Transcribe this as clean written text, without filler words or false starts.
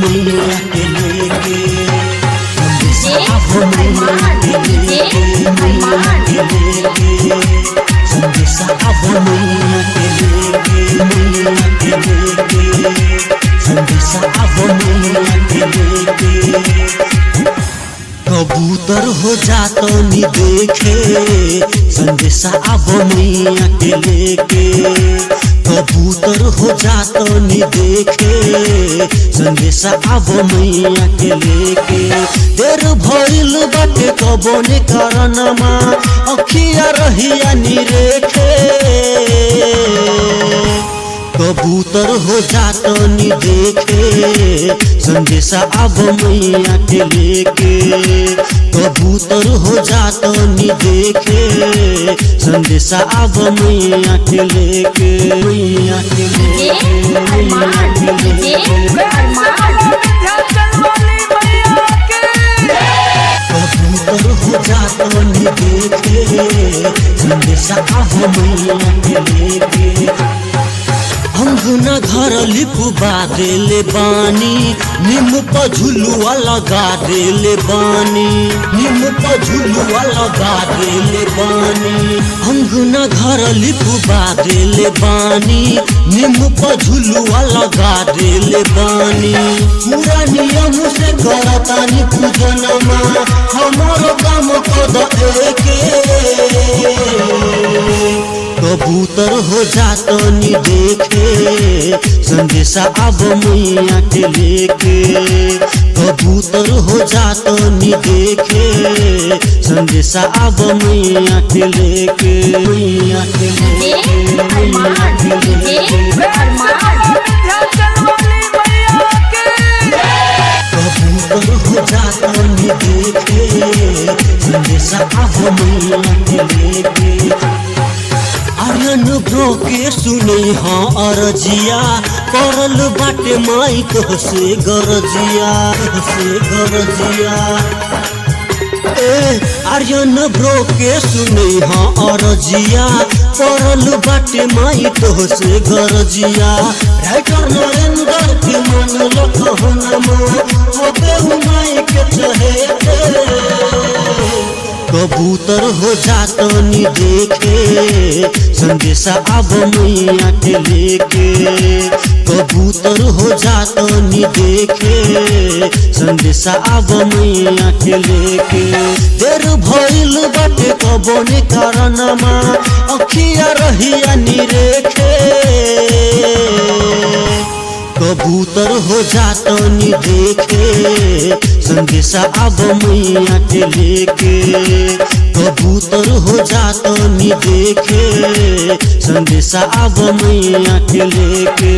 मैया के लेके संदेशा आवो मैया के लेके मैया के लेके संदेशा आवो मैया के लेके मैया के लेके संदेशा आवो मैया के लेके कबूतर हो जातो नी देखे संदेशा आवो मैया के लेके कबूतर हो जातो नी देखे संदेशा आवो मैया के लेके देर भइल बाटे कबो ने करनमा अखिया रहिया नी रेखे कबूतर हो जातो नी देखे संदेशा आवो मैया के लेके कबूतर हो जातो नी देखे संदेशा आवो मैया के लेके मैया के लेके मैया के लेके कबूतर हो जातो नी देखे संदेशा आवो मैया के लेके अंगना घर लिपवा देले बानी निम पर झुलुआ लगा देले बानी निम पर झुलुआ लगा देले बानी अंगना घर लिपवा देले बानी निम पर झुलुआ लगा देले बानी पूरा नियम से करतानी पूजनमा हमारो काम कद एके कबूतर हो जातो नी देखे संदेशा आवो मैया के लेके कबूतर हो जातो नी देखे संदेशा आवो मैया के लेके मैया के लेके मैया के लेके कबूतर हो जातो नी देखे संदेशा आवो मैया के लेके आर्यन ब्रो के सुने हाँ अरजिया करल बाटे माई से गरजिया आर्यन ब्रो के सुने हाँ अरजिया करल बाटे माई से गरजिया राइटर नरेंद्र के मन लखनमा माई के चहे कबूतर हो जातो नी देखे संदेशा आवो मैया के लेके कबूतर हो जातो नी देखे संदेशा आवो मैया के लेके देर भइल बाटे कबो ने करनमा अखिया रहिया नी रेखे कबूतर हो जातो नी देखे संदेशा आवो मैया के लेके कबूतर हो जातो नी देखे संदेशा आवो मैया के लेके।